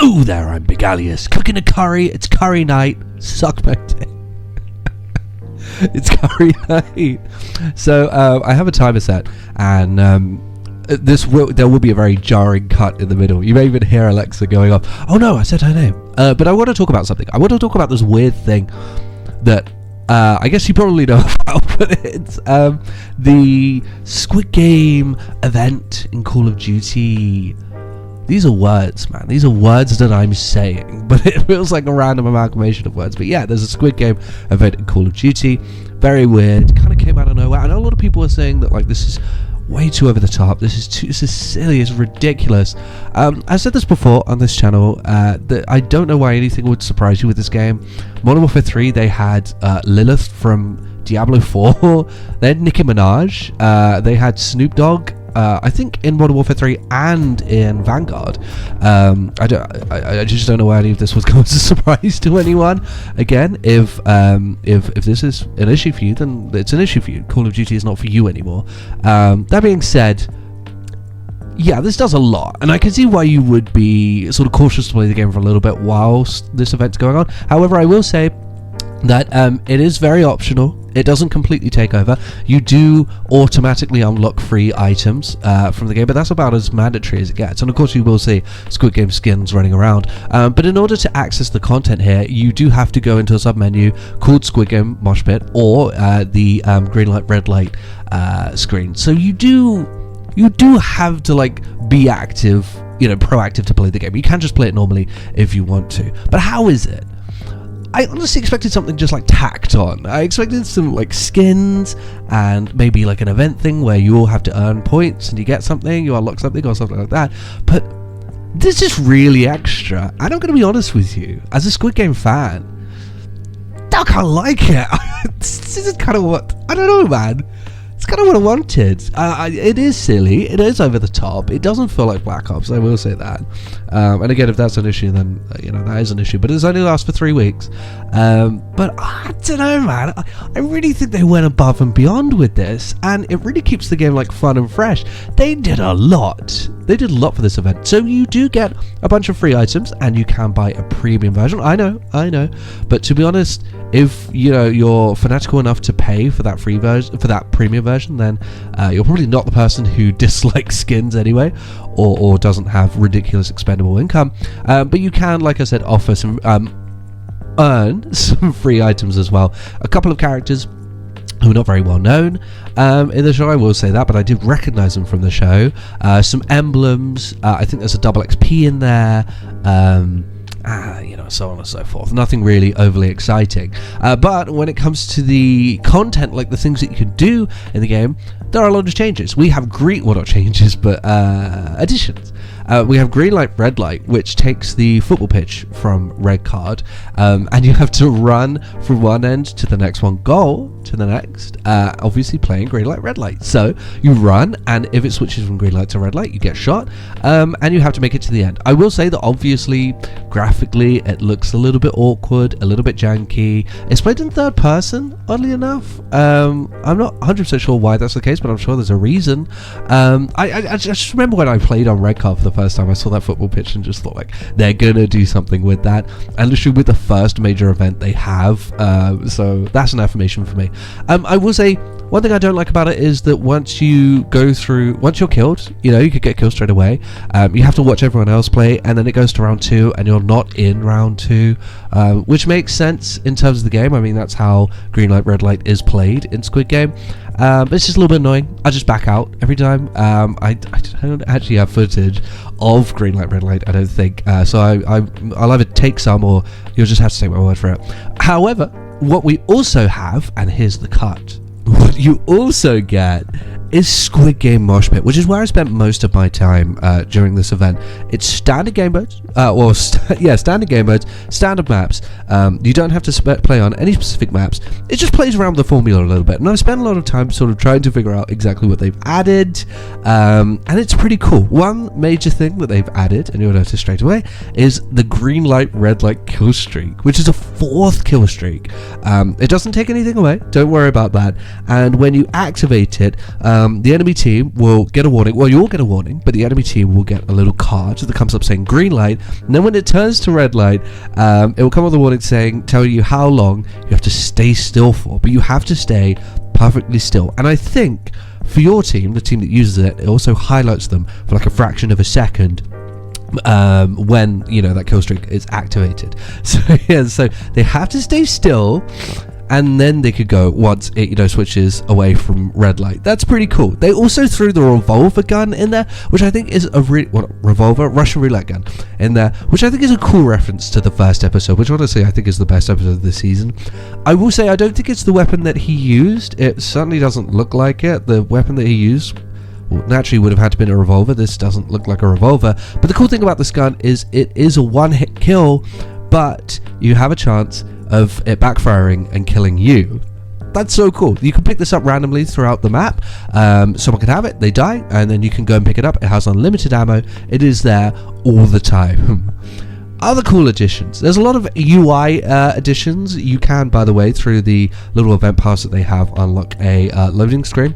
Hello there, I'm Big Alias, cooking a curry. It's curry night. Suck my dick. It's curry night. So I have a timer set, and there will be a very jarring cut in the middle. You may even hear Alexa going off. Oh no, I said her name. But I want to talk about something. I want to talk about this weird thing that I guess you probably know about, but it's the Squid Game event in Call of Duty. These are words, man. These are words that I'm saying, but it feels like a random amalgamation of words. But yeah, there's a Squid Game event in Call of Duty. Very weird. Kind of came out of nowhere. I know a lot of people are saying that like this is way too over the top. This is silly. It's ridiculous. I said this before on this channel. That I don't know why anything would surprise you with this game. Modern Warfare 3, they had Lilith from Diablo 4. They had Nicki Minaj. They had Snoop Dogg. I think in Modern Warfare 3 and in Vanguard. I just don't know why any of this was going to surprise to anyone. Again, if this is an issue for you, then it's an issue for you. Call of Duty is not for you anymore. That being said, yeah, this does a lot, and I can see why you would be sort of cautious to play the game for a little bit whilst this event's going on. However, I will say that it is very optional. It doesn't completely take over. You do automatically unlock free items from the game, but that's about as mandatory as it gets. And of course you will see Squid Game skins running around. But in order to access the content here, you do have to go into a submenu called Squid Game Mosh Pit, or the green light, red light screen. So you do have to like be active, proactive to play the game. You can just play it normally if you want to. But how is it? I honestly expected something just like tacked on. I expected some like skins and maybe like an event thing where you all have to earn points and you get something, you unlock something or something like that. But this is really extra. And I'm going to be honest with you, as a Squid Game fan, I kind of like it. This is kind of what, I don't know, man. It's kind of what I wanted. It is silly. It is over the top. It doesn't feel like Black Ops. I will say that. And again, if that's an issue, then that is an issue. But it's only lasts for 3 weeks. But I don't know, man. I really think they went above and beyond with this, and it really keeps the game like fun and fresh. They did a lot. They did a lot for this event. So you do get a bunch of free items, and you can buy a premium version. I know. But to be honest, if you're fanatical enough to pay for that free version, for that premium version, then you're probably not the person who dislikes skins anyway, or doesn't have ridiculous expendable income. But you can, like I said, offer some earn some free items as well. A couple of characters who are not very well known in the show, I will say that, but I did recognise them from the show. Some emblems. I think there's a double XP in there. So on and so forth. Nothing really overly exciting. But when it comes to the content, like the things that you can do in the game, there are a lot of changes. We have not changes, but additions. We have green light, red light, which takes the football pitch from red card, and you have to run from one end to the next one, goal to the next, obviously playing green light, red light. So you run, and if it switches from green light to red light, you get shot, and you have to make it to the end. I will say that obviously, graphically, it looks a little bit awkward, a little bit janky. It's played in third person, oddly enough. I'm not 100% sure why that's the case, but I'm sure there's a reason. I just remember when I played on red card for the first time, I saw that football pitch and just thought like they're gonna do something with that, and literally with the first major event they have, so that's an affirmation for me. I will say one thing I don't like about it is that once you're killed, you could get killed straight away. You have to watch everyone else play, and then it goes to round 2 and you're not in round 2, which makes sense in terms of the game. I mean, that's how green light, red light is played in Squid Game. But it's just a little bit annoying. I just back out every time. I don't actually have footage of green light, red light, I don't think. So I'll either take some, or you'll just have to take my word for it. However, what we also have, and here's the cut, what you also get is Squid Game Mosh Pit, which is where I spent most of my time during this event. It's standard game modes, standard game modes, standard maps. You don't have to play on any specific maps. It just plays around the formula a little bit, and I've spent a lot of time sort of trying to figure out exactly what they've added, and it's pretty cool. One major thing that they've added, and you'll notice straight away, is the green light, red light kill streak, which is a 4th kill streak. It doesn't take anything away, don't worry about that. And when you activate it, the enemy team will get a warning. Well, you'll get a warning, but the enemy team will get a little card that comes up saying green light, and then when it turns to red light, it will come with a warning saying, tell you how long you have to stay still for, but you have to stay perfectly still. And I think for your team, the team that uses it, it also highlights them for like a fraction of a second when that kill streak is activated. So yeah, so they have to stay still, and then they could go once it switches away from red light. That's pretty cool. They also threw the revolver gun in there, which I think is a Russian roulette gun in there, which I think is a cool reference to the first episode, which honestly I think is the best episode of the season. I will say I don't think it's the weapon that he used. It certainly doesn't look like it. The weapon that he used naturally would have had to been a revolver. This doesn't look like a revolver, but the cool thing about this gun is it is a one-hit kill, but you have a chance of it backfiring and killing you. That's so cool. You can pick this up randomly throughout the map. Someone can have it, they die, and then you can go and pick it up. It has unlimited ammo. It is there all the time. Other cool additions. There's a lot of UI additions. You can, by the way, through the little event pass that they have, unlock a loading screen.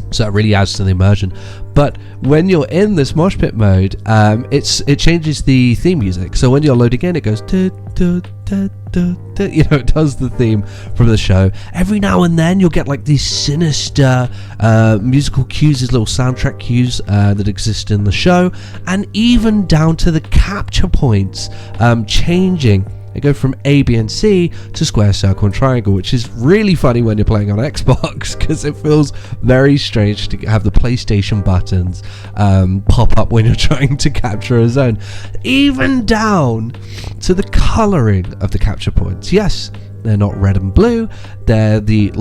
So that really adds to the immersion. But when you're in this mosh pit mode, it changes the theme music. So when you're loading in, it goes it does the theme from the show. Every now and then you'll get like these sinister musical cues, these little soundtrack cues that exist in the show, and even down to the capture points changing. They go from A, B, and C to square, circle, and triangle, which is really funny when you're playing on Xbox, because it feels very strange to have the PlayStation buttons pop up when you're trying to capture a zone. Even down to the colouring of the capture points. Yes, they're not red and blue, they're the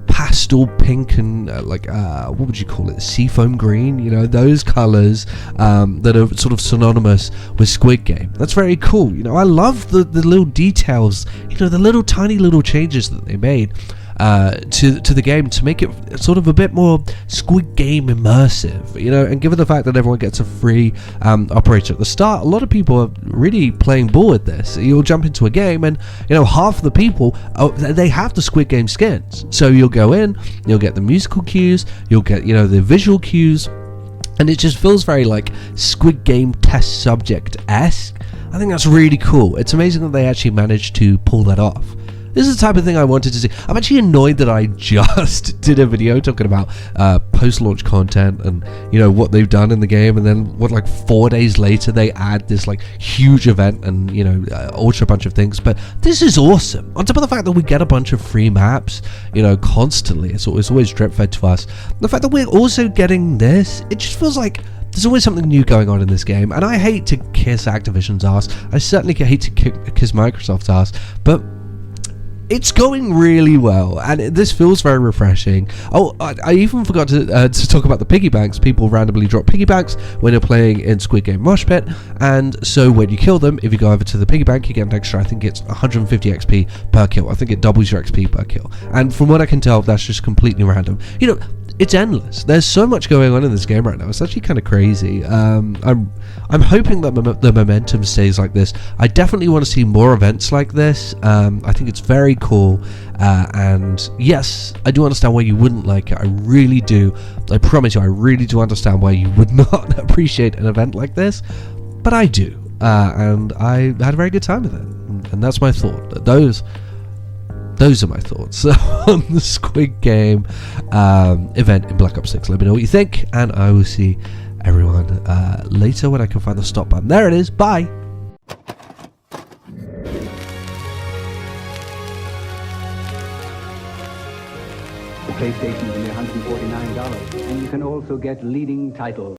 pastel pink and what would you call it, seafoam green, those colors that are sort of synonymous with Squid Game. That's very cool. I love the little details, the little tiny little changes that they made to the game to make it sort of a bit more Squid Game immersive, and given the fact that everyone gets a free operator at the start, a lot of people are really playing ball with this. You'll jump into a game and half of the people they have the Squid Game skins, so you'll go in, you'll get the musical cues, you'll get the visual cues, and it just feels very like Squid Game test subject-esque. I think that's really cool. It's amazing that they actually managed to pull that off. This is the type of thing I wanted to see. I'm actually annoyed that I just did a video talking about post-launch content and what they've done in the game, and then 4 days later they add this huge event and ultra bunch of things. But this is awesome. On top of the fact that we get a bunch of free maps, constantly. It's always drip fed to us. The fact that we're also getting this, it just feels like there's always something new going on in this game. And I hate to kiss Activision's ass. I certainly hate to kiss Microsoft's ass, but it's going really well, and this feels very refreshing. Oh, I even forgot to talk about the piggy banks. People randomly drop piggy banks when you're playing in Squid Game Mosh Pit, and so when you kill them, if you go over to the piggy bank, you get an extra, I think it's 150 XP per kill. I think it doubles your XP per kill. And from what I can tell, that's just completely random. It's endless. There's so much going on in this game right now. It's actually kind of crazy. I'm hoping that the momentum stays like this. I definitely want to see more events like this. I think it's very cool. And yes, I do understand why you wouldn't like it. I really do. I promise you, I really do understand why you would not appreciate an event like this. But I do. And I had a very good time with it. And that's my thought. Those are my thoughts on the Squid Game event in Black Ops 6. Let me know what you think, and I will see everyone later when I can find the stop button. There it is. Bye. The PlayStation is only $149, and you can also get leading titles.